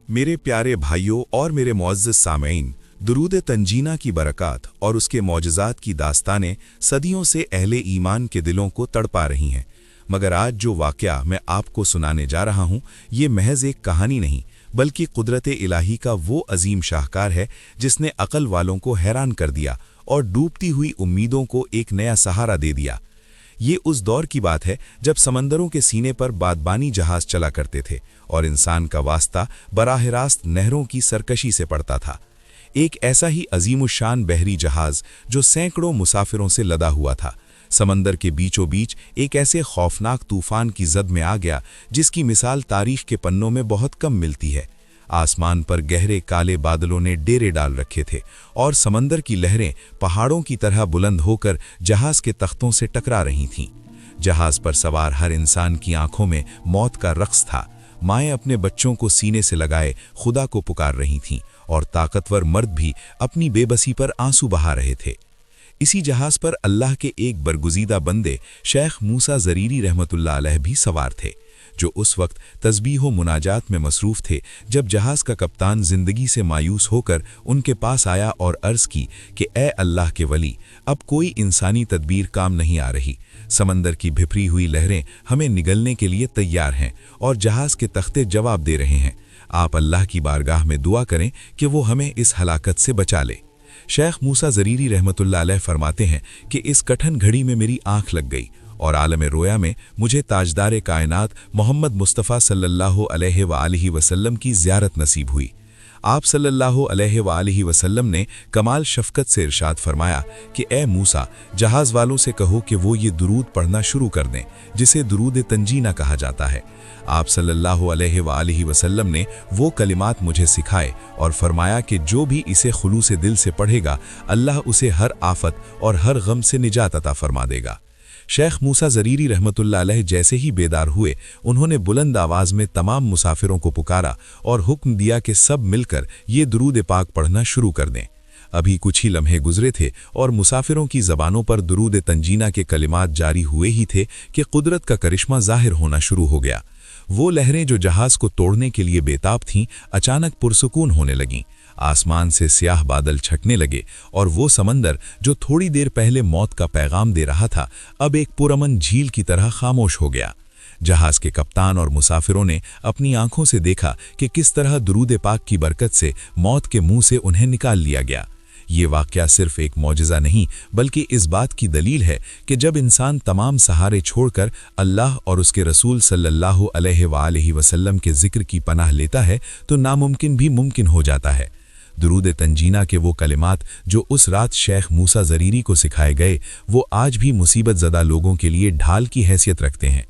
मेरे प्यारे भाइयों और मेरे मुअज़्ज़ज़ सामईन, दुरूद तंजीना की बरक़ात और उसके मौजज़ात की दास्तानें सदियों से अहले ईमान के दिलों को तड़पा रही हैं। मगर आज जो वाक़या मैं आपको सुनाने जा रहा हूँ, ये महज एक कहानी नहीं, बल्कि कुदरत इलाही का वो अजीम शाहकार है जिसने अक़ल वालों को हैरान कर दिया और डूबती हुई उम्मीदों को एक नया सहारा दे दिया। ये उस दौर की बात है जब समंदरों के सीने पर बादबानी जहाज चला करते थे और इंसान का वास्ता बराह रास्त नहरों की सरकशी से पड़ता था। एक ऐसा ही अजीमुशान बहरी जहाज जो सैकड़ों मुसाफिरों से लदा हुआ था, समंदर के बीचों बीच एक ऐसे खौफनाक तूफान की जद में आ गया जिसकी मिसाल तारीख के पन्नों में बहुत कम मिलती है। आसमान पर गहरे काले बादलों ने डेरे डाल रखे थे और समंदर की लहरें पहाड़ों की तरह बुलंद होकर जहाज के तख्तों से टकरा रही थीं। जहाज पर सवार हर इंसान की आंखों में मौत का रक्स था। माएँ अपने बच्चों को सीने से लगाए खुदा को पुकार रही थीं और ताकतवर मर्द भी अपनी बेबसी पर आंसू बहा रहे थे। इसी जहाज पर अल्लाह के एक बरगुज़ीदा बंदे शेख मूसा ज़रीरी रहमतुल्लाह अलैह भी सवार थे, जो उस वक्त तस्बीह व मुनाजात में मसरूफ़ थे जब जहाज़ का कप्तान ज़िंदगी से मायूस होकर उनके पास आया और अर्ज़ की कि ए अल्लाह के वली, अब कोई इंसानी तदबीर काम नहीं आ रही। समंदर की भिपरी हुई लहरें हमें निगलने के लिए तैयार हैं और जहाज़ के तख्ते जवाब दे रहे हैं। आप अल्लाह की बारगाह में दुआ करें कि वो हमें इस हलाकत से बचा ले। शेख मूसा ज़रीरी रहमतुल्लाह अलैह फरमाते हैं कि इस कठिन घड़ी में मेरी आँख लग गई और आलम रोया में मुझे ताजदार कायनात मोहम्मद मुस्तफ़ा सल्लल्लाहु अलैहि वसल्लम की ज़ियारत नसीब हुई। आप सल्लल्लाहु अलैहि वसल्लम ने कमाल शफ़क़त से इरशाद फरमाया कि ए मूसा, जहाज़ वालों से कहो कि वो ये दुरूद पढ़ना शुरू कर दें जिसे दुरूद तंजीना कहा जाता है। आप सल्लल्लाहु अलैहि वसल्लम ने वो कलिमात मुझे सिखाए और फरमाया कि जो भी इसे खुलूस दिल से पढ़ेगा, अल्लाह उसे हर आफत और हर गम से निजात अता फरमा देगा। शेख मूसा ज़रीरी रहमतुल्लाह अलैह जैसे ही बेदार हुए, उन्होंने बुलंद आवाज़ में तमाम मुसाफिरों को पुकारा और हुक्म दिया कि सब मिलकर ये दुरूद पाक पढ़ना शुरू कर दें। अभी कुछ ही लम्हे गुजरे थे और मुसाफिरों की ज़बानों पर दुरूद तंजीना के कलिमात जारी हुए ही थे कि कुदरत का करिश्मा ज़ाहिर होना शुरू हो गया। वो लहरें जो जहाज़ को तोड़ने के लिए बेताब थीं, अचानक पुरसुकून होने लगीं। आसमान से स्याह बादल छटने लगे और वो समंदर जो थोड़ी देर पहले मौत का पैगाम दे रहा था, अब एक पुरअमन झील की तरह खामोश हो गया। जहाज के कप्तान और मुसाफिरों ने अपनी आंखों से देखा कि किस तरह दुरूद पाक की बरकत से मौत के मुंह से उन्हें निकाल लिया गया। ये वाक़या सिर्फ एक मौजज़ा नहीं, बल्कि इस बात की दलील है कि जब इंसान तमाम सहारे छोड़कर अल्लाह और उसके रसूल सल्लल्लाहु अलैहि वसल्लम के ज़िक्र की पनाह लेता है तो नामुमकिन भी मुमकिन हो जाता है। दुरूद तंजीना के वो कलिमात जो उस रात शेख मूसा ज़रीरी को सिखाए गए, वो आज भी मुसीबत ज़दा लोगों के लिए ढाल की हैसियत रखते हैं।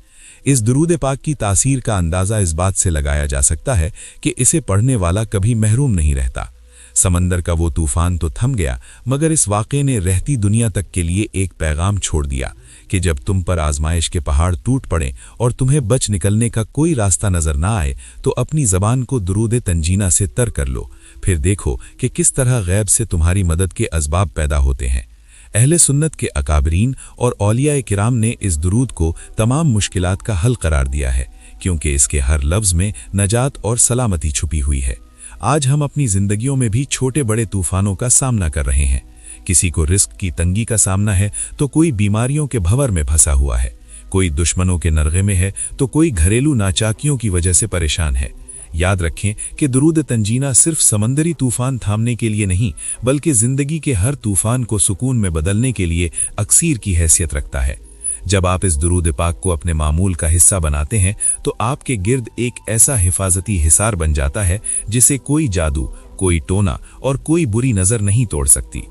इस दुरूद पाक की तासीर का अंदाज़ा इस बात से लगाया जा सकता है कि इसे पढ़ने वाला कभी महरूम नहीं रहता। समंदर का वो तूफ़ान तो थम गया, मगर इस वाक़े ने रहती दुनिया तक के लिए एक पैगाम छोड़ दिया कि जब तुम पर आजमाइश के पहाड़ टूट पड़े और तुम्हें बच निकलने का कोई रास्ता नज़र ना आए, तो अपनी ज़बान को दुरूद तंजीना से तर कर लो। फिर देखो कि किस तरह गैब से तुम्हारी मदद के असबाब पैदा होते हैं। अहले सुन्नत के अकाबरीन और औलिया किराम ने इस दुरूद को तमाम मुश्किलात का हल करार दिया है, क्योंकि इसके हर लफ्ज़ में नजात और सलामती छुपी हुई है। आज हम अपनी ज़िंदगियों में भी छोटे बड़े तूफ़ानों का सामना कर रहे हैं। किसी को रिस्क की तंगी का सामना है तो कोई बीमारियों के भंवर में फंसा हुआ है, कोई दुश्मनों के नरगे में है तो कोई घरेलू नाचाकियों की वजह से परेशान है। याद रखें कि दुरूद तंजीना सिर्फ समंदरी तूफ़ान थामने के लिए नहीं, बल्कि ज़िंदगी के हर तूफ़ान को सुकून में बदलने के लिए अक्सीर की हैसियत रखता है। जब आप इस दुरूद पाक को अपने मामूल का हिस्सा बनाते हैं तो आपके गिर्द एक ऐसा हिफाजती हिसार बन जाता है जिसे कोई जादू, कोई टोना और कोई बुरी नज़र नहीं तोड़ सकती।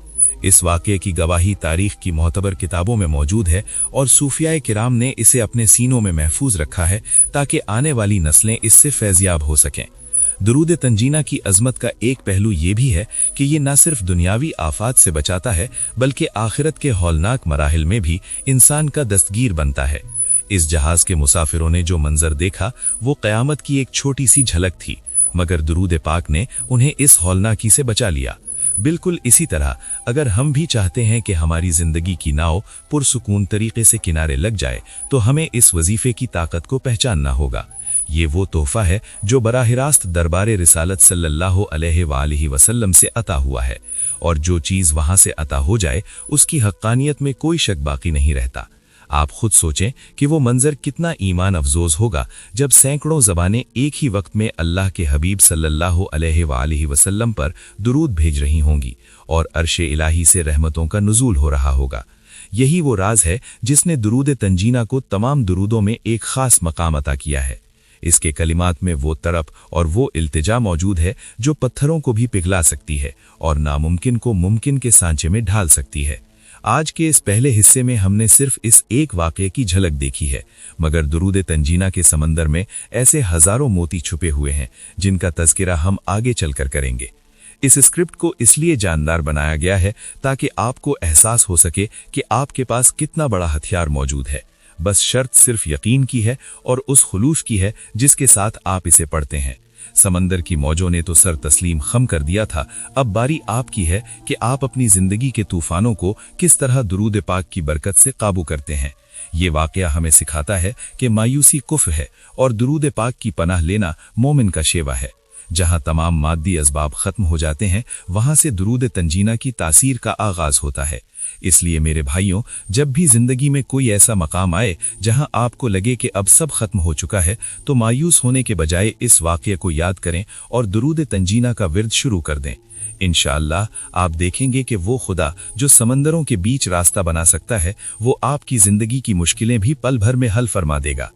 इस वाक़े की गवाही तारीख़ की मोहतबर किताबों में मौजूद है और सूफियाए किराम ने इसे अपने सीनों में महफूज रखा है ताकि आने वाली नस्लें इससे फैज़याब हो सकें। दुरूद तंजीना की अज़मत का एक पहलू ये भी है कि ये न सिर्फ दुनियावी आफात से बचाता है, बल्कि आखिरत के हौलनाक मराहिल में भी इंसान का दस्तगीर बनता है। इस जहाज़ के मुसाफिरों ने जो मंजर देखा वो क़यामत की एक छोटी सी झलक थी, मगर दुरूद पाक ने उन्हें इस हौलनाकी से बचा लिया। बिल्कुल इसी तरह अगर हम भी चाहते हैं कि हमारी ज़िंदगी की नाव पुरसुकून तरीके से किनारे लग जाए, तो हमें इस वजीफ़े की ताकत को पहचानना होगा। ये वो तोहफा है जो बराह रास्त दरबार रिसालत सल्लल्लाहु अलैहि वसल्लम से अता हुआ है, और जो चीज़ वहाँ से अता हो जाए उसकी हक्कानियत में कोई शक बाकी नहीं रहता। आप खुद सोचें कि वो मंजर कितना ईमान अफजोज होगा जब सैकड़ों ज़बानें एक ही वक्त में अल्लाह के हबीब सल्लल्लाहु अलैहि वसल्लम पर दुरूद भेज रही होंगी और अर्श इलाही से रहमतों का नुज़ूल हो रहा होगा। यही वो राज है जिसने दुरूद तंजीना को तमाम दुरूदों में एक ख़ास मकाम अता किया है। इसके कलिमात में वो तरफ और वो इल्तिजा मौजूद है जो पत्थरों को भी पिघला सकती है और नामुमकिन को मुमकिन के सांचे में ढाल सकती है। आज के इस पहले हिस्से में हमने सिर्फ इस एक वाक़े की झलक देखी है, मगर दुरूद तंजीना के समंदर में ऐसे हजारों मोती छुपे हुए हैं जिनका तज़किरा हम आगे चलकर करेंगे। इस स्क्रिप्ट को इसलिए जानदार बनाया गया है ताकि आपको एहसास हो सके कि आपके पास कितना बड़ा हथियार मौजूद है। बस शर्त सिर्फ यकीन की है और उस खुलूस की है जिसके साथ आप इसे पढ़ते हैं। समंदर की मौजों ने तो सर तस्लीम खम कर दिया था, अब बारी आपकी है कि आप अपनी जिंदगी के तूफानों को किस तरह दुरूद पाक की बरकत से काबू करते हैं। ये वाकया हमें सिखाता है कि मायूसी कुफ्र है और दुरूद पाक की पनाह लेना मोमिन का शेवा है। जहां तमाम मादी असबाब खत्म हो जाते हैं, वहां से दुरूद तंजीना की तासीर का आगाज होता है। इसलिए मेरे भाइयों, जब भी जिंदगी में कोई ऐसा मकाम आए जहां आपको लगे कि अब सब खत्म हो चुका है, तो मायूस होने के बजाय इस वाक़ये को याद करें और दुरूद तंजीना का विर्द शुरू कर दें। इंशाअल्लाह आप देखेंगे कि वो खुदा जो समंदरों के बीच रास्ता बना सकता है, वो आपकी जिंदगी की मुश्किलें भी पल भर में हल फरमा देगा।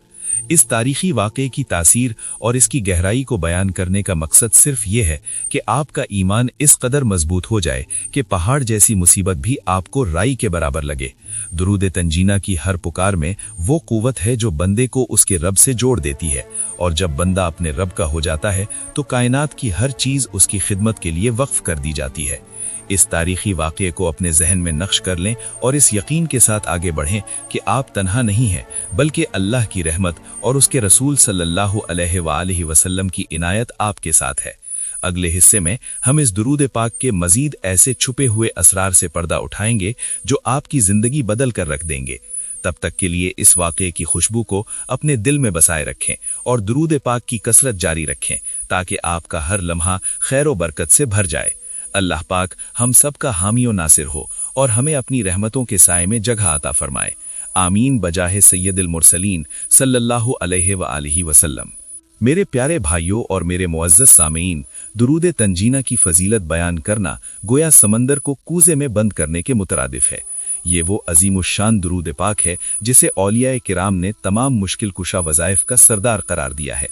इस तारीखी वाक़े की तासीर और इसकी गहराई को बयान करने का मकसद सिर्फ ये है कि आपका ईमान इस कदर मजबूत हो जाए कि पहाड़ जैसी मुसीबत भी आपको राई के बराबर लगे। दुरूद तंजीना की हर पुकार में वो कुव्वत है जो बंदे को उसके रब से जोड़ देती है, और जब बंदा अपने रब का हो जाता है तो कायनात की हर चीज़ उसकी खिदमत के लिए वक्फ कर दी जाती है। इस तारीखी वाक़ये को अपने जहन में नक्श कर लें और इस यकीन के साथ आगे बढ़ें कि आप तन्हा नहीं हैं, बल्कि अल्लाह की रहमत और उसके रसूल सल्लल्लाहु अलैहि वसल्लम की इनायत आपके साथ है। अगले हिस्से में हम इस दुरूद पाक के मजीद ऐसे छुपे हुए असरार से पर्दा उठाएंगे जो आपकी ज़िंदगी बदल कर रख देंगे। तब तक के लिए इस वाक़ये की खुशबू को अपने दिल में बसाए रखें और दुरूद पाक की कसरत जारी रखें ताकि आपका हर लम्हा खैर व बरकत से भर जाए। अल्लाह पाक हम सब का हामी व नासिर हो और हमें अपनी रहमतों के साए में जगह अता फरमाए। आमीन बजाहे सैयदुल मुरसलीन सल्लल्लाहु अलैहि वसल्लम। मेरे प्यारे भाइयों और मेरे मुअज़्ज़ज़ सामीन, दुरूद तंजीना की फजीलत बयान करना गोया समंदर को कूजे में बंद करने के मुतरादिफ है। ये वो अजीमुश्शान दुरूद पाक है जिसे औलियाए किराम ने तमाम मुश्किल कुशा वज़ाइफ का सरदार करार दिया है।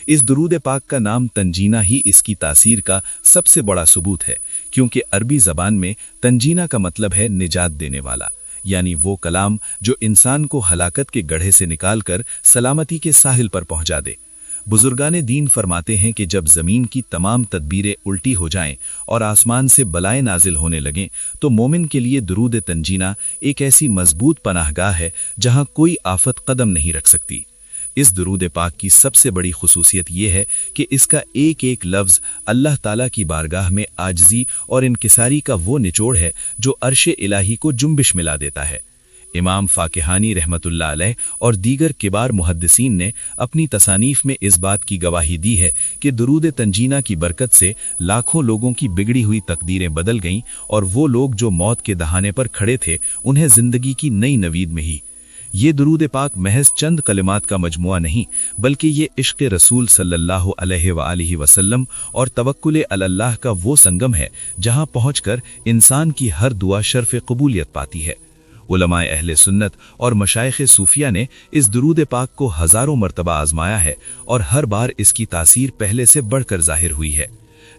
इस दुरूद पाक का नाम तंजीना ही इसकी तासीर का सबसे बड़ा सबूत है, क्योंकि अरबी ज़बान में तंजीना का मतलब है निजात देने वाला, यानी वो कलाम जो इंसान को हलाकत के गड्ढे से निकालकर सलामती के साहिल पर पहुंचा दे। बुजुर्गाने दीन फरमाते हैं कि जब ज़मीन की तमाम तदबीरें उल्टी हो जाएं और आसमान से बलाएं नाजिल होने लगें, तो मोमिन के लिए दुरूद तंजीना एक ऐसी मजबूत पनाहगाह है जहां कोई आफत कदम नहीं रख सकती। इस दुरूद पाक की सबसे बड़ी खुसूसियत यह है कि इसका एक एक लफ्ज़ अल्लाह ताला की बारगाह में आजजी और इनकिसारी का वो निचोड़ है जो अर्शे इलाही को जुम्बिश मिला देता है। इमाम फाकिहानी रहमतुल्लाह अलैह और दीगर किबार मुहद्दिसीन ने अपनी तसानीफ में इस बात की गवाही दी है कि दुरूद तंजीना की बरकत से लाखों लोगों की बिगड़ी हुई तकदीरें बदल गईं और वो लोग जो मौत के दहाने पर खड़े थे उन्हें जिंदगी की नई नवीद में ही। ये दुरूद पाक महज चंद कलिमात का मजमुआ नहीं, बल्कि ये इश्क़ रसूल सल्लल्लाहु अलैहि वसल्लम और तवक्कुल अल्लाह का वो संगम है जहां पहुंचकर इंसान की हर दुआ शर्फ़ कबूलियत पाती है। उलमाए अहले सुन्नत और मशाइख़ सूफिया ने इस दुरूद पाक को हज़ारों मरतबा आजमाया है और हर बार इसकी तासीर पहले से बढ़कर जाहिर हुई है।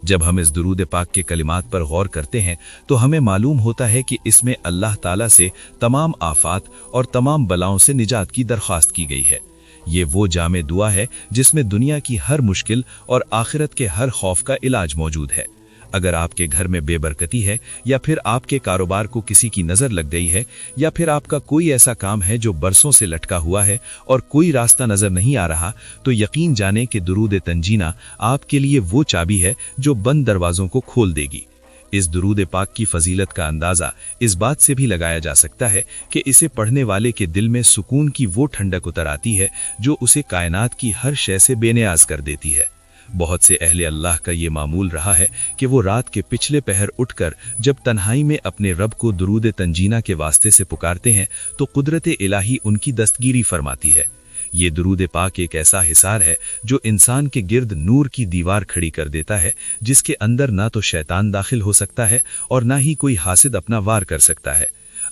जब हम इस दुरूद पाक के कलिमात पर गौर करते हैं तो हमें मालूम होता है कि इसमें अल्लाह ताला से तमाम आफात और तमाम बलाओं से निजात की दरख्वास्त की गई है। ये वो जामे दुआ है जिसमें दुनिया की हर मुश्किल और आखिरत के हर खौफ का इलाज मौजूद है। अगर आपके घर में बेबरकती है, या फिर आपके कारोबार को किसी की नज़र लग गई है, या फिर आपका कोई ऐसा काम है जो बरसों से लटका हुआ है और कोई रास्ता नज़र नहीं आ रहा, तो यकीन जाने कि दुरूद तंजीना आपके लिए वो चाबी है जो बंद दरवाज़ों को खोल देगी। इस दुरूद पाक की फजीलत का अंदाज़ा इस बात से भी लगाया जा सकता है कि इसे पढ़ने वाले के दिल में सुकून की वो ठंडक उतर आती है जो उसे कायनात की हर शय से बेनियाज कर देती है। बहुत से अहले अल्लाह का ये मामूल रहा है कि वो रात के पिछले पहर उठकर जब तन्हाई में अपने रब को दुरूद तंजीना के वास्ते से पुकारते हैं तो कुदरत इलाही उनकी दस्तगीरी फरमाती है। ये दुरूद पाक एक ऐसा हिसार है जो इंसान के गिर्द नूर की दीवार खड़ी कर देता है, जिसके अंदर ना तो शैतान दाखिल हो सकता है और ना ही कोई हासिद अपना वार कर सकता है।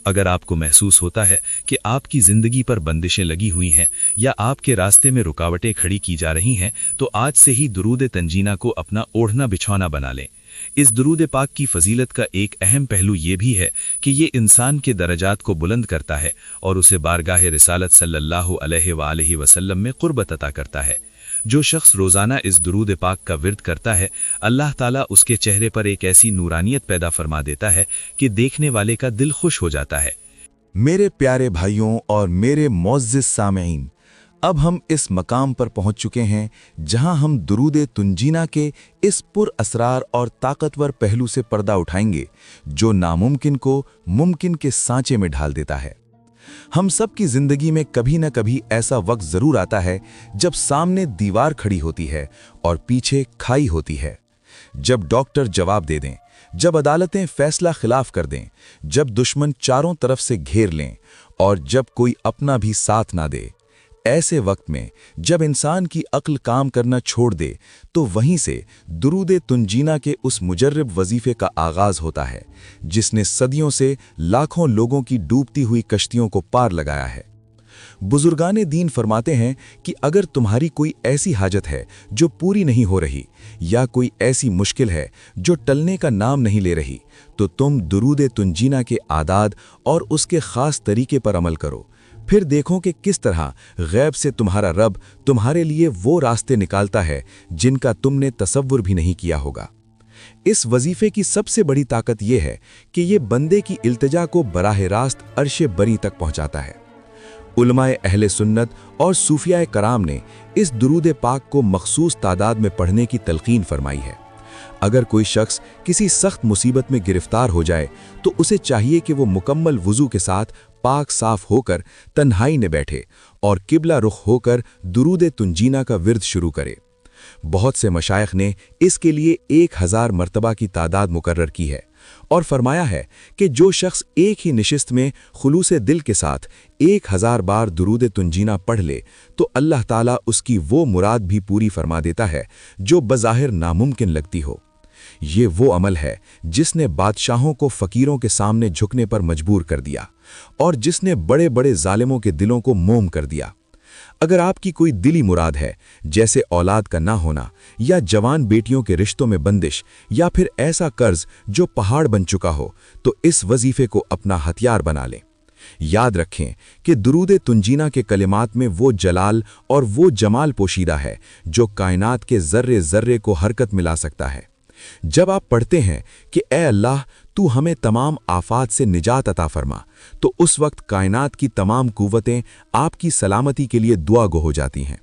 अगर आपको महसूस होता है कि आपकी जिंदगी पर बंदिशें लगी हुई हैं या आपके रास्ते में रुकावटें खड़ी की जा रही हैं, तो आज से ही दुरूद तंजीना को अपना ओढ़ना बिछौना बना लें। इस दुरूद पाक की फजीलत का एक अहम पहलू ये भी है कि ये इंसान के दरजात को बुलंद करता है और उसे बारगाह रिसालत सल्लल्लाहु अलैहि वसल्लम में कुर्बत अता करता है। जो शख्स रोजाना इस दुरूद पाक का विर्द करता है, अल्लाह ताला उसके चेहरे पर एक ऐसी नूरानियत पैदा फरमा देता है कि देखने वाले का दिल खुश हो जाता है। मेरे प्यारे भाइयों और मेरे मोअज़्ज़िज़ सामईन, अब हम इस मकाम पर पहुंच चुके हैं जहां हम दुरूद तुंजीना के इस पुर असरार और ताकतवर पहलू से पर्दा उठाएंगे जो नामुमकिन को मुमकिन के सांचे में ढाल देता है। हम सब की जिंदगी में कभी न कभी ऐसा वक्त जरूर आता है जब सामने दीवार खड़ी होती है और पीछे खाई होती है। जब डॉक्टर जवाब दे दें, जब अदालतें फैसला खिलाफ कर दें, जब दुश्मन चारों तरफ से घेर लें और जब कोई अपना भी साथ ना दे। ऐसे वक्त में जब इंसान की अक्ल काम करना छोड़ दे तो वहीं से दुरूद तुंजीना के उस मुजर्रब वजीफे का आगाज होता है जिसने सदियों से लाखों लोगों की डूबती हुई कश्तियों को पार लगाया है। बुजुर्गाने दीन फरमाते हैं कि अगर तुम्हारी कोई ऐसी हाजत है जो पूरी नहीं हो रही या कोई ऐसी मुश्किल है जो टलने का नाम नहीं ले रही, तो तुम दुरूद तुंजीना के आदाद और उसके खास तरीके पर अमल करो। फिर देखो कि किस तरह गैब से तुम्हारा रब तुम्हारे लिए वो रास्ते निकालता है जिनका तुमने तसव्वुर भी नहीं किया होगा। इस वजीफे की सबसे बड़ी ताकत यह है कि ये बंदे की इल्तिजा को बराह रास्त अर्शे बरी तक पहुंचाता है। उलमाए अहले सुन्नत और सूफियाए कराम ने इस दुरूद पाक को मखसूस तादाद में पढ़ने की तलकीन फरमाई है। अगर कोई शख्स किसी सख्त मुसीबत में गिरफ्तार हो जाए तो उसे चाहिए कि वो मुकम्मल वुजू के साथ पाक साफ होकर तन्हाई में बैठे और किबला रुख होकर दुरूद तुंजीना का विर्द शुरू करे। बहुत से मशाइख ने इसके लिए 1000 मर्तबा की तादाद मुकर्रर की है और फरमाया है कि जो शख्स एक ही निशिस्त में खुलूस दिल के साथ 1000 बार दुरूद तुंजीना पढ़ ले तो अल्लाह ताला उसकी वो मुराद भी पूरी फरमा देता है जो बज़ाहिर नामुमकिन लगती हो। ये वो अमल है जिसने बादशाहों को फकीरों के सामने झुकने पर मजबूर कर दिया और जिसने बड़े बड़े जालिमों के दिलों को मोम कर दिया। अगर आपकी कोई दिली मुराद है, जैसे औलाद का ना होना या जवान बेटियों के रिश्तों में बंदिश या फिर ऐसा कर्ज जो पहाड़ बन चुका हो, तो इस वजीफे को अपना हथियार बना लें। याद रखें कि दुरूद तुंजीना के कलिमात में वो जलाल और वो जमाल पोशीदा है जो कायनात के जर्रे जर्रे को हरकत मिला सकता है। जब आप पढ़ते हैं कि ए अल्लाह तू हमें तमाम आफात से निजात अता फरमा, तो उस वक्त कायनात की तमाम कुव्वतें आपकी सलामती के लिए दुआ गो हो जाती हैं।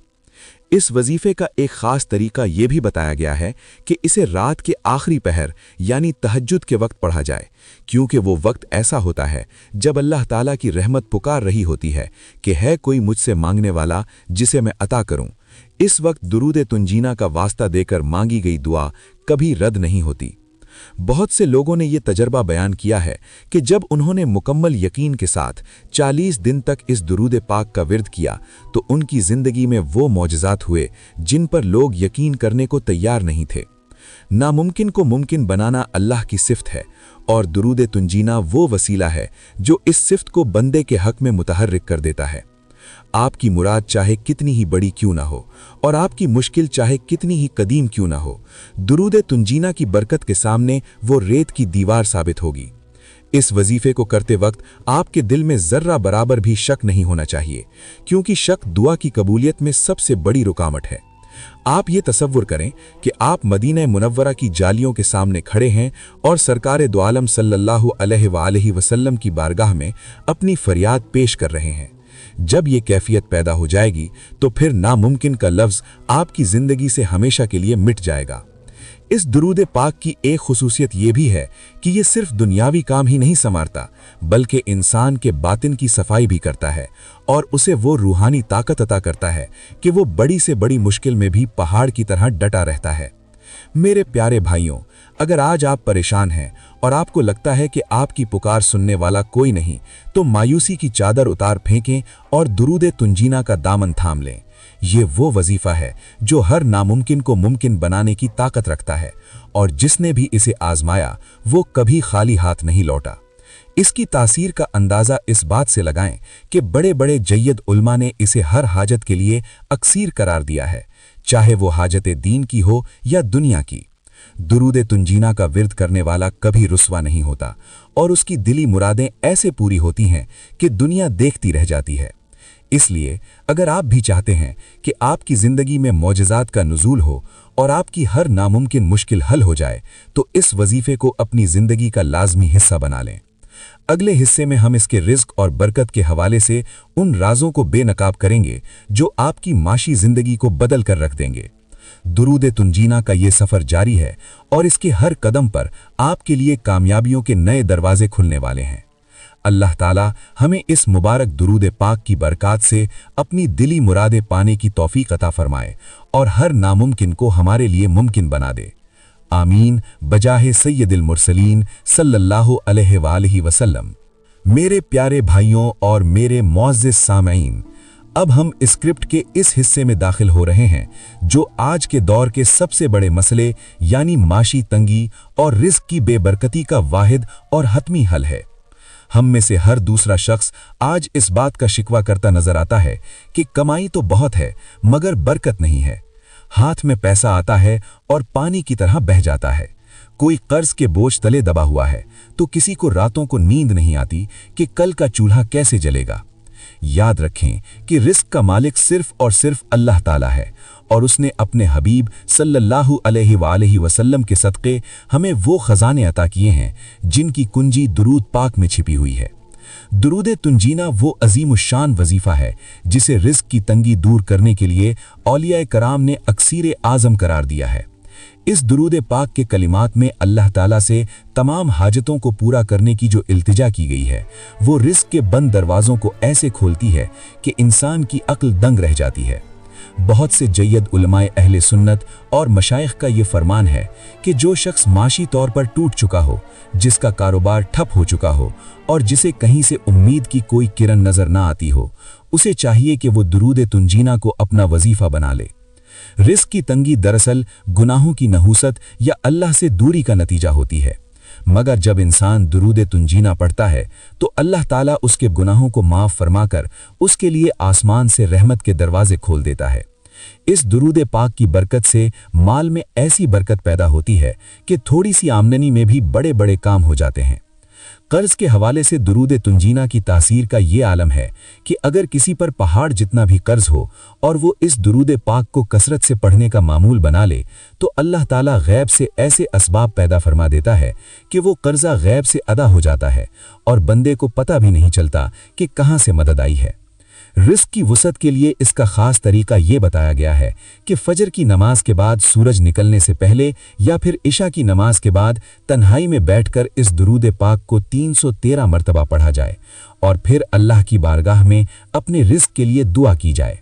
इस वजीफे का एक ख़ास तरीका ये भी बताया गया है कि इसे रात के आखिरी पहर यानी तहज्जुद के वक्त पढ़ा जाए, क्योंकि वो वक्त ऐसा होता है जब अल्लाह ताला की रहमत पुकार रही होती है कि है कोई मुझसे मांगने वाला जिसे मैं अता करूं। इस वक्त दुरूद तुंजीना का वास्ता देकर मांगी गई दुआ कभी रद्द नहीं होती। बहुत से लोगों ने यह तजर्बा बयान किया है कि जब उन्होंने मुकम्मल यकीन के साथ 40 दिन तक इस दुरूद पाक का विर्द किया तो उनकी जिंदगी में वो मौजज़ात हुए जिन पर लोग यकीन करने को तैयार नहीं थे। नामुमकिन को मुमकिन बनाना अल्लाह की सिफ्त है और दुरूद तुंजीना वो वसीला है जो इस सिफ्त को बंदे के हक में मुतहर्रिक कर देता है। आपकी मुराद चाहे कितनी ही बड़ी क्यों ना हो और आपकी मुश्किल चाहे कितनी ही कदीम क्यों ना हो, दुरूद तुंजीना की बरकत के सामने वो रेत की दीवार साबित होगी। इस वजीफे को करते वक्त आपके दिल में जर्रा बराबर भी शक नहीं होना चाहिए, क्योंकि शक दुआ की कबूलियत में सबसे बड़ी रुकावट है। आप ये तसव्वुर करें कि आप मदीना मुनव्वरा की जालियों के सामने खड़े हैं और सरकार दो आलम सल्लल्लाहु अलैहि वसल्लम की बारगाह में अपनी फरियाद पेश कर रहे हैं। जब ये कैफियत पैदा हो जाएगी तो फिर नामुमकिन का लफ्ज़ आपकी ज़िंदगी से हमेशा के लिए मिट जाएगा। इस दुरूद पाक की एक खुसूसियत ये भी है कि ये सिर्फ दुनियावी काम ही नहीं संवारता, बल्कि इंसान के बातिन की सफाई भी करता है और उसे वो रूहानी ताकत अता करता है कि वो बड़ी से बड़ी मुश्किल में भी पहाड़ की तरह डटा रहता है। मेरे प्यारे भाइयों, अगर आज आप परेशान हैं और आपको लगता है कि आपकी पुकार सुनने वाला कोई नहीं, तो मायूसी की चादर उतार फेंकें और दुरूद तुंजीना का दामन थाम लें। ये वो वजीफा है जो हर नामुमकिन को मुमकिन बनाने की ताकत रखता है और जिसने भी इसे आजमाया वो कभी खाली हाथ नहीं लौटा। इसकी तासीर का अंदाजा इस बात से लगाएं कि बड़े बड़े जय्यद उलमा ने इसे हर हाजत के लिए अक्सीर करार दिया है, चाहे वो हाजत दीन की हो या दुनिया की। दुरूद तुंजीना का विर्द करने वाला कभी रुस्वा नहीं होता और उसकी दिली मुरादें ऐसे पूरी होती हैं कि दुनिया देखती रह जाती है। इसलिए अगर आप भी चाहते हैं कि आपकी जिंदगी में मौजज़ात का नुज़ूल हो और आपकी हर नामुमकिन मुश्किल हल हो जाए, तो इस वजीफे को अपनी जिंदगी का लाजमी हिस्सा बना लें। अगले हिस्से में हम इसके रिज़्क और बरकत के हवाले से उन राजों को बेनकाब करेंगे जो आपकी माशी जिंदगी को बदल कर रख देंगे। दुरूद तुंजीना का ये सफ़र जारी है और इसके हर कदम पर आपके लिए कामयाबियों के नए दरवाजे खुलने वाले हैं। अल्लाह ताला हमें इस मुबारक दुरूद पाक की बरकत से अपनी दिली मुरादें पाने की तौफीक अता फरमाए और हर नामुमकिन को हमारे लिए मुमकिन बना दे। आमीन बजाहे सैयदिल मुरसलीन सल्लल्लाहु अलैहि वसल्लम। मेरे प्यारे भाइयों और मेरे मुअज़्ज़िज़ सामईन, अब हम स्क्रिप्ट के इस हिस्से में दाखिल हो रहे हैं जो आज के दौर के सबसे बड़े मसले यानी माशी तंगी और रिज़्क की बेबरकती का वाहिद और हतमी हल है। हम में से हर दूसरा शख्स आज इस बात का शिकवा करता नजर आता है कि कमाई तो बहुत है मगर बरकत नहीं है। हाथ में पैसा आता है और पानी की तरह बह जाता है। कोई कर्ज के बोझ तले दबा हुआ है तो किसी को रातों को नींद नहीं आती कि कल का चूल्हा कैसे जलेगा। याद रखें कि रिस्क का मालिक सिर्फ और सिर्फ अल्लाह ताला है और उसने अपने हबीब सल्लल्लाहु अलैहि वसल्लम के सदक़े हमें वो खजाने अता किए हैं जिनकी कुंजी दुरूद पाक में छिपी हुई है। दुरूद तुंजीना वो अजीमुश्शान वजीफा है जिसे रिस्क की तंगी दूर करने के लिए औलिया कराम ने अक्सीर आज़म करार दिया है। इस दुरूद पाक के कलिमात में अल्लाह ताला से तमाम हाजतों को पूरा करने की जो इल्तिजा की गई है वो रिस्क के बंद दरवाज़ों को ऐसे खोलती है कि इंसान की अक्ल दंग रह जाती है। बहुत से जय्यद उलमाए अहले सुन्नत और मशाइख का ये फरमान है कि जो शख्स माशी तौर पर टूट चुका हो, जिसका कारोबार ठप हो चुका हो और जिसे कहीं से उम्मीद की कोई किरण नजर ना आती हो, उसे चाहिए कि वो दुरूद तुंजीना को अपना वजीफा बना ले। रिस्क की तंगी दरअसल गुनाहों की नहूसत या अल्लाह से दूरी का नतीजा होती है, मगर जब इंसान दुरूद तुंजीना पढ़ता है तो अल्लाह ताला उसके गुनाहों को माफ़ फरमाकर उसके लिए आसमान से रहमत के दरवाजे खोल देता है। इस दुरूद पाक की बरकत से माल में ऐसी बरकत पैदा होती है कि थोड़ी सी आमदनी में भी बड़े बड़े काम हो जाते हैं। कर्ज के हवाले से दुरूद तुंजीना की तासीर का ये आलम है कि अगर किसी पर पहाड़ जितना भी कर्ज हो और वो इस दुरूद पाक को कसरत से पढ़ने का मामूल बना ले तो अल्लाह ताला गैब से ऐसे असबाब पैदा फरमा देता है कि वो कर्जा गैब से अदा हो जाता है और बंदे को पता भी नहीं चलता कि कहाँ से मदद आई है। रिस्क की वसअत के लिए इसका खास तरीका ये बताया गया है कि फजर की नमाज के बाद सूरज निकलने से पहले या फिर इशा की नमाज के बाद तन्हाई में बैठकर इस दुरूद पाक को 313 मरतबा पढ़ा जाए और फिर अल्लाह की बारगाह में अपने रिस्क के लिए दुआ की जाए।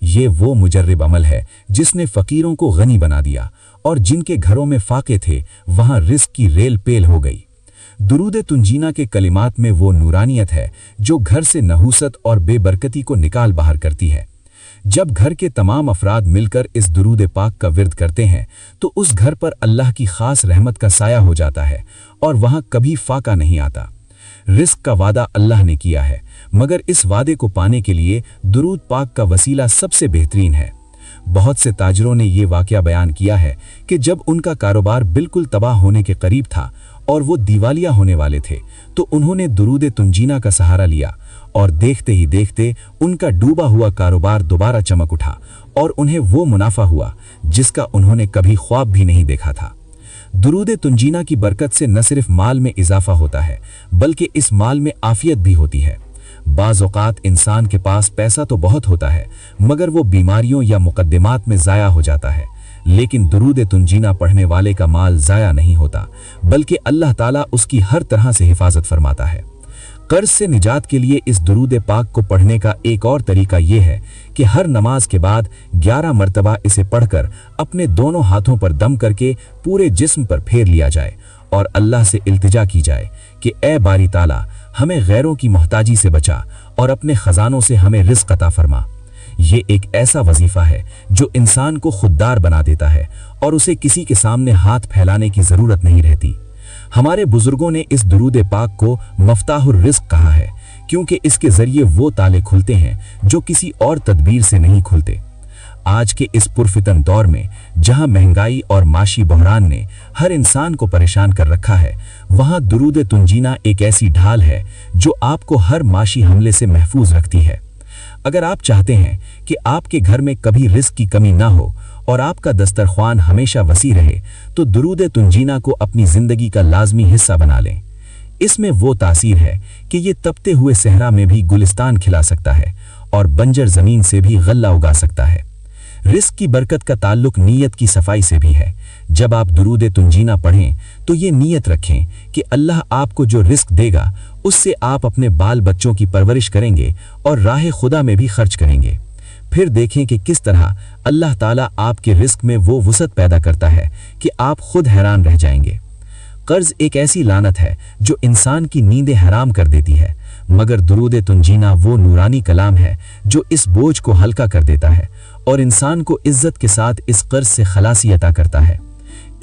ये वो मुजर्रिब अमल है जिसने फ़कीरों को गनी बना दिया और जिनके घरों में फाके थे वहाँ रिस्क की रेल पेल हो गई। दुरूद तुंजीना के कलिमात में वो नूरानियत है जो घर से नहूसत और बेबरकती को निकाल बाहर करती है। जब घर के तमाम अफराद मिलकर इस दुरूद पाक का विर्द करते हैं तो उस घर पर अल्लाह की खास रहमत का साया हो जाता है और वहाँ कभी फाका नहीं आता। रिस्क का वादा अल्लाह ने किया है, मगर इस वादे को पाने के लिए दुरूद पाक का वसीला सबसे बेहतरीन है। बहुत से ताजरों ने ये वाकया बयान किया है कि जब उनका कारोबार बिल्कुल तबाह होने के करीब था और वो दिवालिया होने वाले थे तो उन्होंने दुरूद तुंजीना का सहारा लिया और देखते ही देखते उनका डूबा हुआ कारोबार दोबारा चमक उठा और उन्हें वो मुनाफा हुआ जिसका उन्होंने कभी ख्वाब भी नहीं देखा था। दुरूद तुंजीना की बरकत से न सिर्फ माल में इजाफा होता है बल्कि इस माल में आफियत भी होती है। बाज़ औक़ात इंसान के पास पैसा तो बहुत होता है मगर वो बीमारियों या मुकद्दमात में ज़ाया हो जाता है, लेकिन दुरूद तुंजीना पढ़ने वाले का माल ज़ाया नहीं होता, बल्कि अल्लाह ताला उसकी हर तरह से हिफाजत फरमाता है। कर्ज से निजात के लिए इस दुरूद पाक को पढ़ने का एक और तरीका यह है कि हर नमाज के बाद 11 मरतबा इसे पढ़कर अपने दोनों हाथों पर दम करके पूरे जिस्म पर फेर लिया जाए और अल्लाह से इल्तिजा की जाए कि ए बारी ताला, हमें गैरों की मोहताजी से बचा और अपने खजानों से हमें रिज़्क़ अता फरमा। ये एक ऐसा वजीफा है जो इंसान को खुददार बना देता है और उसे किसी के सामने हाथ फैलाने की जरूरत नहीं रहती। हमारे बुजुर्गों ने इस दुरूद पाक को मफ्ताहुर रिज़्क़ कहा है, क्योंकि इसके जरिए वो ताले खुलते हैं जो किसी और तदबीर से नहीं खुलते। आज के इस पुरफितन दौर में जहां महंगाई और माशी बहरान ने हर इंसान को परेशान कर रखा है, वहां दुरूद तुंजीना एक ऐसी ढाल है जो आपको हर माशी हमले से महफूज रखती है। अगर आप चाहते हैं कि आपके घर में कभी रिज़्क़ की कमी ना हो और आपका दस्तरख्वान हमेशा वसी रहे, तो दुरूद तुंजीना को अपनी जिंदगी का लाजमी हिस्सा बना लें। इसमें वो तासीर है कि ये तपते हुए सहरा में भी गुलिस्तान खिला सकता है और बंजर जमीन से भी गल्ला उगा सकता है। रिज़्क़ की बरकत का ताल्लुक नीयत की सफाई से भी है। जब आप दुरूद तुंजीना पढ़ें तो ये नीयत रखें कि अल्लाह आपको जो रिज़्क़ देगा उससे आप अपने बाल बच्चों की परवरिश करेंगे और राह खुदा में भी खर्च करेंगे। फिर देखें कि किस तरह अल्लाह ताला आपके रिज़्क़ में वो वसअत पैदा करता है कि आप खुद हैरान रह जाएंगे। कर्ज एक ऐसी लानत है जो इंसान की नींदें हराम कर देती है, मगर दुरूद तुंजीना वो नूरानी कलाम है जो इस बोझ को हल्का कर देता है और इंसान को इज्जत के साथ इस कर्ज से खलासी अता करता है।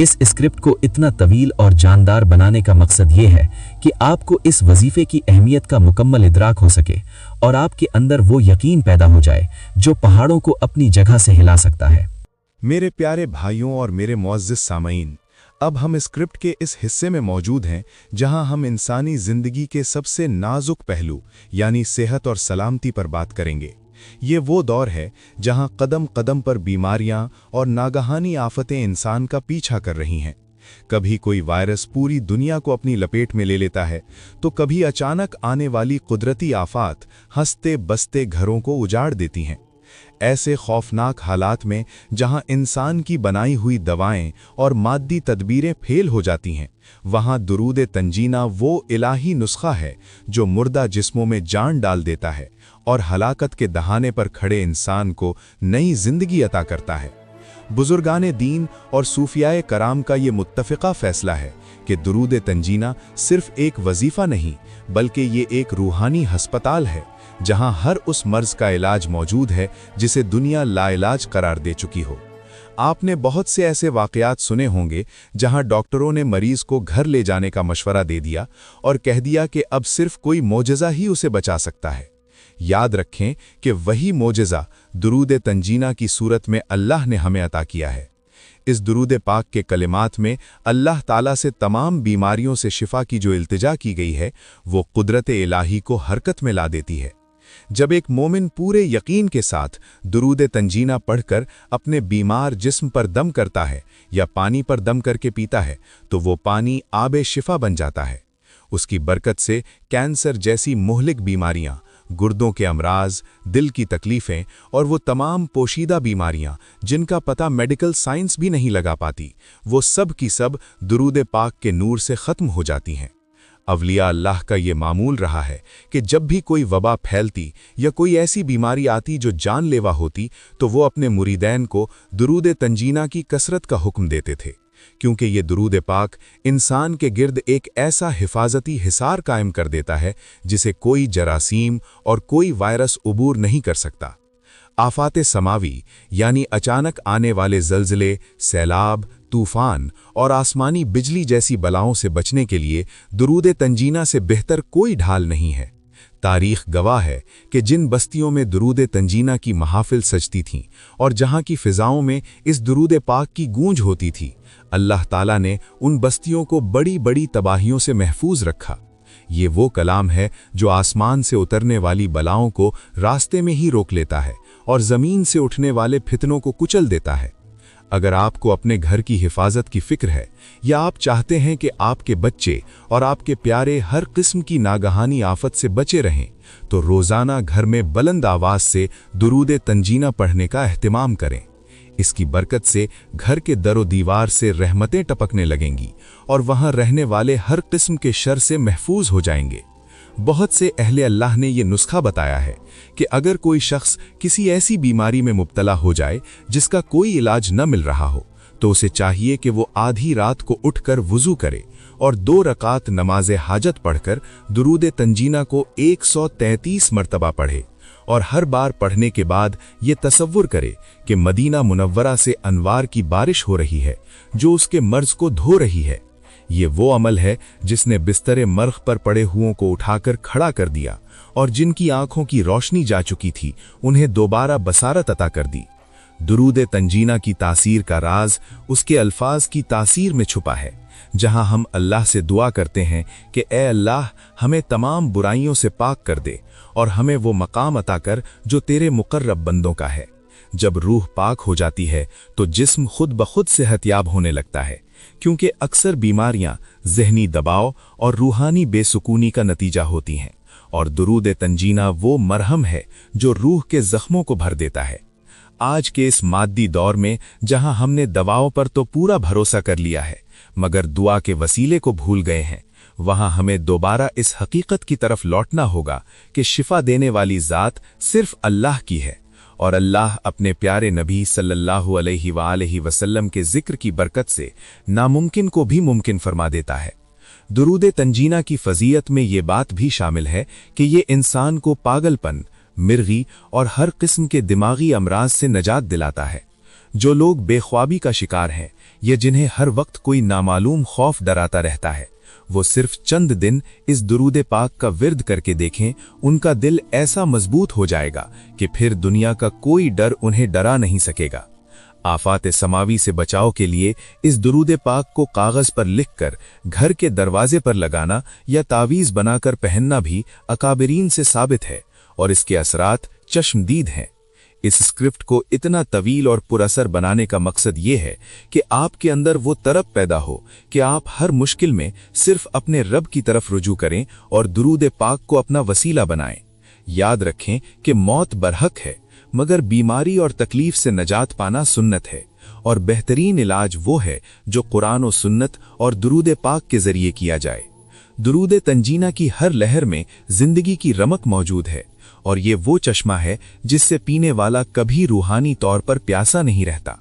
इस स्क्रिप्ट को इतना तवील और जानदार बनाने का मकसद ये है कि आपको इस वजीफे की अहमियत का मुकम्मल इदराक हो सके और आपके अंदर वो यकीन पैदा हो जाए जो पहाड़ों को अपनी जगह से हिला सकता है। मेरे प्यारे भाइयों और मेरे मुअज़्ज़िज़ सामईन, अब हम स्क्रिप्ट के इस हिस्से में मौजूद हैं जहां हम इंसानी जिंदगी के सबसे नाजुक पहलू यानी सेहत और सलामती पर बात करेंगे। ये वो दौर है जहां कदम कदम पर बीमारियां और नागहानी आफतें इंसान का पीछा कर रही हैं। कभी कोई वायरस पूरी दुनिया को अपनी लपेट में ले लेता है, तो कभी अचानक आने वाली कुदरती आफात हंसते बसते घरों को उजाड़ देती हैं। ऐसे खौफनाक हालात में जहां इंसान की बनाई हुई दवाएं और मादी तदबीरें फेल हो जाती हैं, वहां दुरूद तंजीना वो इलाही नुस्खा है जो मुर्दा जिस्मों में जान डाल देता है और हलाकत के दहाने पर खड़े इंसान को नई जिंदगी अता करता है। बुजुर्गाने दीन और सूफियाए कराम का ये मुत्तफ़िक़ा फ़ैसला है कि दुरूद तंजीना सिर्फ एक वजीफ़ा नहीं, बल्कि ये एक रूहानी हस्पताल है जहां हर उस मर्ज़ का इलाज मौजूद है जिसे दुनिया लाइलाज करार दे चुकी हो। आपने बहुत से ऐसे वाक़यात सुने होंगे जहां डॉक्टरों ने मरीज़ को घर ले जाने का मशवरा दे दिया और कह दिया कि अब सिर्फ कोई मोजज़ा ही उसे बचा सकता है। याद रखें कि वही मोजज़ा दुरूद तंजीना की सूरत में अल्लाह ने हमें अता किया है। इस दुरूद पाक के कलिमात में अल्लाह ताला से तमाम बीमारियों से शिफा की जो इल्तिजा की गई है, वो कुदरत इलाही को हरकत में ला देती है। जब एक मोमिन पूरे यकीन के साथ दुरूद तंजीना पढ़कर अपने बीमार जिस्म पर दम करता है या पानी पर दम करके पीता है, तो वो पानी आबे शिफा बन जाता है। उसकी बरकत से कैंसर जैसी मुहलिक बीमारियां, गुर्दों के अमराज, दिल की तकलीफ़ें और वो तमाम पोशीदा बीमारियां जिनका पता मेडिकल साइंस भी नहीं लगा पाती, वो सब की सब दुरूद पाक के नूर से ख़त्म हो जाती हैं। अवलिया अल्लाह का ये मामूल रहा है कि जब भी कोई वबा फैलती या कोई ऐसी बीमारी आती जो जानलेवा होती, तो वो अपने मुरीदैन को दुरूद तंजीना की कसरत का हुक्म देते थे, क्योंकि ये दुरूद पाक इंसान के गिर्द एक ऐसा हिफाजती हिसार कायम कर देता है जिसे कोई जरासीम और कोई वायरस उबूर नहीं कर सकता। आफाते समावी यानी अचानक आने वाले ज़लज़ले, सैलाब, तूफ़ान और आसमानी बिजली जैसी बलाओं से बचने के लिए दुरूद तंजीना से बेहतर कोई ढाल नहीं है। तारीख़ गवाह है कि जिन बस्तियों में दुरूद तंजीना की महाफिल सजती थीं और जहां की फ़िज़ाओं में इस दुरूद पाक की गूंज होती थी, अल्लाह ताला ने उन बस्तियों को बड़ी बड़ी तबाहियों से महफूज रखा। ये वो कलाम है जो आसमान से उतरने वाली बलाओं को रास्ते में ही रोक लेता है और ज़मीन से उठने वाले फितनों को कुचल देता है। अगर आपको अपने घर की हिफाजत की फ़िक्र है या आप चाहते हैं कि आपके बच्चे और आपके प्यारे हर किस्म की नागहानी आफत से बचे रहें, तो रोज़ाना घर में बुलंद आवाज़ से दुरूद तंजीना पढ़ने का एहतिमाम करें। इसकी बरकत से घर के दरो दीवार से रहमतें टपकने लगेंगी और वहां रहने वाले हर किस्म के शर से महफूज हो जाएंगे। बहुत से अहले अल्लाह ने यह नुस्खा बताया है कि अगर कोई शख्स किसी ऐसी बीमारी में मुब्तला हो जाए जिसका कोई इलाज न मिल रहा हो, तो उसे चाहिए कि वो आधी रात को उठकर वुजू करे और 2 रकात नमाज हाजत पढ़कर दुरूद तंजीना को 133 मरतबा पढ़े और हर बार पढ़ने के बाद ये तसव्वुर करे कि मदीना मुनव्वरा से अनवार की बारिश हो रही है जो उसके मर्ज को धो रही है। ये वो अमल है जिसने बिस्तरे मर्ग पर पड़े हुओं को उठाकर खड़ा कर दिया और जिनकी आंखों की रोशनी जा चुकी थी उन्हें दोबारा बसारत अता कर दी। दुरूद तंजीना की तासीर का राज उसके अल्फाज की तासीर में छुपा है, जहां हम अल्लाह से दुआ करते हैं कि ए अल्लाह हमें तमाम बुराइयों से पाक कर दे और हमें वो मकाम अता कर जो तेरे मुकर्रब बंदों का है। जब रूह पाक हो जाती है तो जिस्म खुद ब खुद सेहतयाब होने लगता है, क्योंकि अक्सर बीमारियां ज़हनी दबाव और रूहानी बेसुकूनी का नतीजा होती हैं, और दुरूद तंजीना वो मरहम है जो रूह के जख्मों को भर देता है। आज के इस मादी दौर में जहां हमने दवाओं पर तो पूरा भरोसा कर लिया है मगर दुआ के वसीले को भूल गए हैं, वहां हमें दोबारा इस हकीकत की तरफ लौटना होगा कि शिफा देने वाली ज़ात सिर्फ अल्लाह की है और अल्लाह अपने प्यारे नबी सल्लल्लाहु अलैहि वसल्लम के जिक्र की बरकत से नामुमकिन को भी मुमकिन फरमा देता है। दुरूद तंजीना की फजीयत में ये बात भी शामिल है कि ये इंसान को पागलपन, मिर्गी और हर किस्म के दिमागी अमराज से नजात दिलाता है। जो लोग बेख्वाबी का शिकार हैं या जिन्हें हर वक्त कोई नामालूम खौफ डराता रहता है, वो सिर्फ चंद दिन इस दुरूद पाक का विर्द करके देखें, उनका दिल ऐसा मजबूत हो जाएगा कि फिर दुनिया का कोई डर उन्हें डरा नहीं सकेगा। आफात समावी से बचाव के लिए इस दुरूद पाक को कागज पर लिखकर घर के दरवाजे पर लगाना या तावीज बनाकर पहनना भी अकाबिरीन से साबित है और इसके असरात चश्मदीद हैं। इस स्क्रिप्ट को इतना तवील और पुरअसर बनाने का मकसद ये है कि आपके अंदर वो तरफ पैदा हो कि आप हर मुश्किल में सिर्फ अपने रब की तरफ रुजू करें और दुरूद पाक को अपना वसीला बनाएं। याद रखें कि मौत बरहक है मगर बीमारी और तकलीफ से नजात पाना सुन्नत है, और बेहतरीन इलाज वो है जो कुरान और सुन्नत और दुरूद पाक के जरिए किया जाए। दुरूद तंजीना की हर लहर में जिंदगी की रमक मौजूद है और ये वो चश्मा है जिससे पीने वाला कभी रूहानी तौर पर प्यासा नहीं रहता।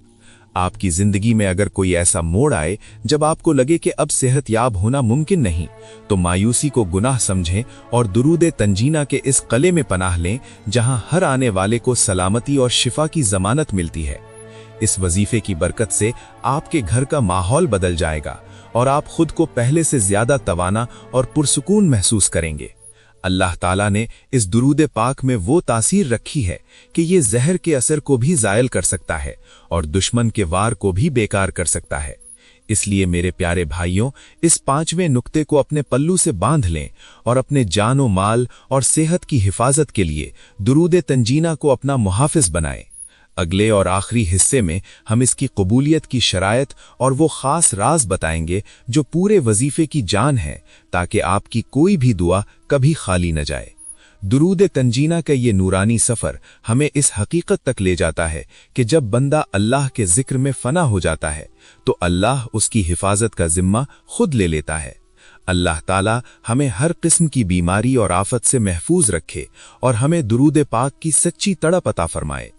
आपकी जिंदगी में अगर कोई ऐसा मोड़ आए जब आपको लगे कि अब सेहतयाब होना मुमकिन नहीं, तो मायूसी को गुनाह समझें और दुरूद तंजीना के इस कले में पनाह लें जहां हर आने वाले को सलामती और शिफा की जमानत मिलती है। इस वजीफे की बरकत से आपके घर का माहौल बदल जाएगा और आप खुद को पहले से ज्यादा तवाना और पुरसुकून महसूस करेंगे। अल्लाह ताला ने इस दुरूद पाक में वो तासीर रखी है कि ये जहर के असर को भी ज़ायल कर सकता है और दुश्मन के वार को भी बेकार कर सकता है। इसलिए मेरे प्यारे भाइयों, इस 5वें नुक्ते को अपने पल्लू से बांध लें और अपने जानो माल और सेहत की हिफाजत के लिए दुरूद तंजीना को अपना मुहाफिज बनाएं। अगले और आखिरी हिस्से में हम इसकी कबूलियत की शरायत और वो खास राज बताएंगे जो पूरे वजीफे की जान है, ताकि आपकी कोई भी दुआ कभी खाली न जाए। दुरूद तंजीना का ये नूरानी सफ़र हमें इस हकीकत तक ले जाता है कि जब बंदा अल्लाह के जिक्र में फना हो जाता है तो अल्लाह उसकी हिफाजत का जिम्मा खुद ले लेता है। अल्लाह ताला हमें हर किस्म की बीमारी और आफत से महफूज रखे और हमें दुरूद पाक की सच्ची तड़प अता फरमाए।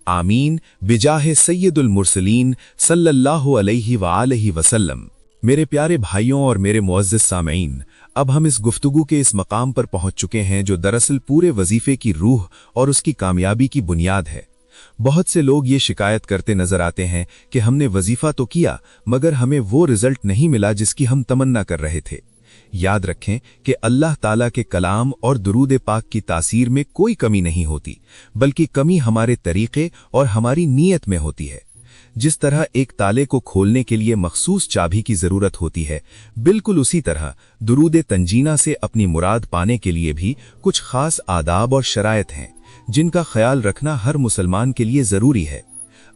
आमीन बिजाहे सैयदुल मुरसलीन सल्लल्लाहु अलैहि वसल्लम। मेरे प्यारे भाइयों और मेरे मुअज़्ज़िज़ सामईन, अब हम इस गुफ्तगू के इस मकाम पर पहुंच चुके हैं जो दरअसल पूरे वजीफे की रूह और उसकी कामयाबी की बुनियाद है। बहुत से लोग ये शिकायत करते नजर आते हैं कि हमने वजीफा तो किया मगर हमें वो रिजल्ट नहीं मिला जिसकी हम तमन्ना कर रहे थे। याद रखें कि अल्लाह ताला के कलाम और दुरूद पाक की तासीर में कोई कमी नहीं होती, बल्कि कमी हमारे तरीके और हमारी नीयत में होती है। जिस तरह एक ताले को खोलने के लिए मखसूस चाबी की जरूरत होती है, बिल्कुल उसी तरह दुरूद तंजीना से अपनी मुराद पाने के लिए भी कुछ खास आदाब और शरायत हैं जिनका ख्याल रखना हर मुसलमान के लिए जरूरी है।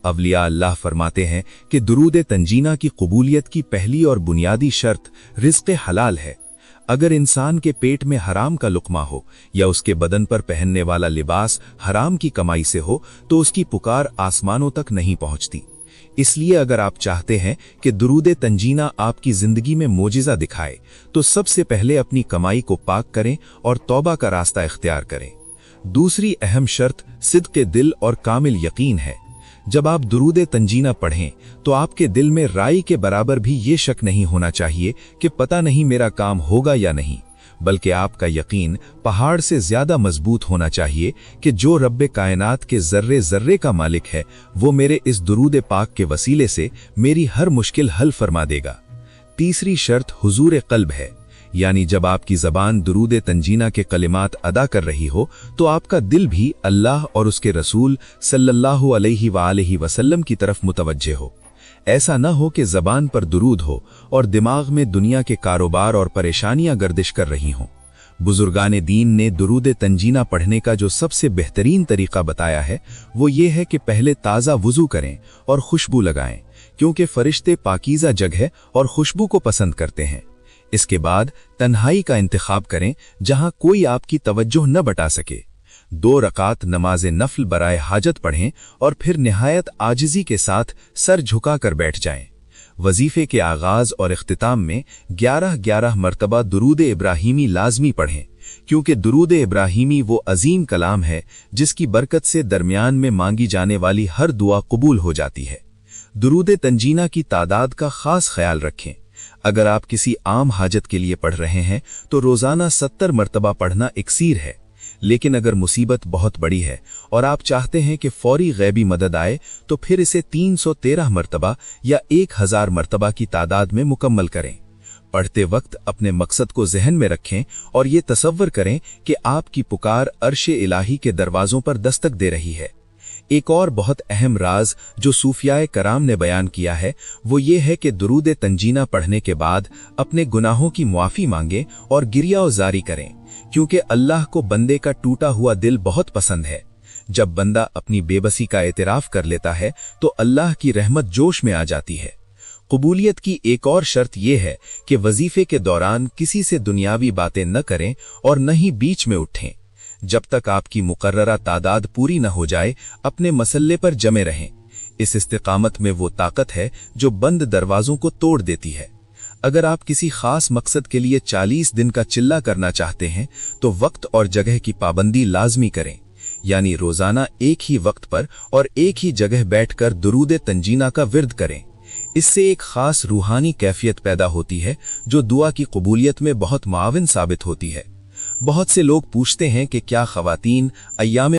अवलिया अल्लाह फरमाते हैं कि दुरूद तंजीना की कबूलियत की पहली और बुनियादी शर्त रिज़्क़ हलाल है। अगर इंसान के पेट में हराम का लुक्मा हो या उसके बदन पर पहनने वाला लिबास हराम की कमाई से हो तो उसकी पुकार आसमानों तक नहीं पहुंचती। इसलिए अगर आप चाहते हैं कि दुरूद तंजीना आपकी जिंदगी में मोजिज़ा दिखाए तो सबसे पहले अपनी कमाई को पाक करें और तौबा का रास्ता इख्तियार करें। दूसरी अहम शर्त सिद्क़ दिल और कामिल यकीन है। जब आप दुरूद तंजीना पढ़ें तो आपके दिल में राई के बराबर भी ये शक नहीं होना चाहिए कि पता नहीं मेरा काम होगा या नहीं, बल्कि आपका यकीन पहाड़ से ज्यादा मजबूत होना चाहिए कि जो रब्बे कायनात के जर्रे जर्रे का मालिक है वो मेरे इस दुरूद पाक के वसीले से मेरी हर मुश्किल हल फरमा देगा। तीसरी शर्त हुजूर कल्ब है, यानी जब आपकी ज़बान दुरूद तंजीना के कलिमात अदा कर रही हो तो आपका दिल भी अल्लाह और उसके रसूल सल्लल्लाहु अलैहि वसल्लम की तरफ मुतवज्जे हो। ऐसा न हो कि ज़बान पर दुरूद हो और दिमाग में दुनिया के कारोबार और परेशानियां गर्दिश कर रही हों। बुजुर्गान दीन ने दुरूद तंजीना पढ़ने का जो सबसे बेहतरीन तरीका बताया है वो ये है कि पहले ताज़ा वुज़ू करें और खुशबू लगाएं, क्योंकि फरिश्ते पाकीज़ा जगह और खुशबू को पसंद करते हैं। इसके बाद तन्हाई का इंतखाब करें जहां कोई आपकी तवज्जो न बटा सके। 2 रकात नमाज नफल बराए हाजत पढ़ें और फिर निहायत आजिज़ी के साथ सर झुकाकर बैठ जाएं। वजीफे के आगाज और इख्तिताम में 11-11 मरतबा दुरूद इब्राहीमी लाजमी पढ़ें, क्योंकि दुरूद इब्राहीमी वो अजीम कलाम है जिसकी बरकत से दरमियान में मांगी जाने वाली हर दुआ कबूल हो जाती है। दुरूद तंजीना की तादाद का खास ख्याल रखें। अगर आप किसी आम हाजत के लिए पढ़ रहे हैं तो रोजाना 70 मरतबा पढ़ना इक्सीर है, लेकिन अगर मुसीबत बहुत बड़ी है और आप चाहते हैं कि फौरी गैबी मदद आए तो फिर इसे 313 मरतबा या 1000 मरतबा की तादाद में मुकम्मल करें। पढ़ते वक्त अपने मकसद को जहन में रखें और ये तसव्वुर करें कि आपकी पुकार अर्श इलाही के दरवाजों पर दस्तक दे रही है। एक और बहुत अहम राज जो सूफियाए कराम ने बयान किया है वो ये है कि दुरूद तंजीना पढ़ने के बाद अपने गुनाहों की मुआफ़ी मांगें और गिरिया-ओ-ज़ारी करें, क्योंकि अल्लाह को बंदे का टूटा हुआ दिल बहुत पसंद है। जब बंदा अपनी बेबसी का एतराफ़ कर लेता है तो अल्लाह की रहमत जोश में आ जाती है। कबूलियत की एक और शर्त यह है कि वजीफे के दौरान किसी से दुनियावी बातें न करें और न ही बीच में उठें। जब तक आपकी मुकर्ररा तादाद पूरी न हो जाए अपने मसल्ले पर जमे रहें। इस इस्तिकामत में वो ताकत है जो बंद दरवाजों को तोड़ देती है। अगर आप किसी खास मकसद के लिए 40 दिन का चिल्ला करना चाहते हैं तो वक्त और जगह की पाबंदी लाजमी करें, यानी रोजाना एक ही वक्त पर और एक ही जगह बैठकर दुरूद तंजीना का विर्द करें। इससे एक खास रूहानी कैफियत पैदा होती है जो दुआ की कबूलियत में बहुत मुआविन साबित होती है। बहुत से लोग पूछते हैं कि क्या ख़वातीन अय्याम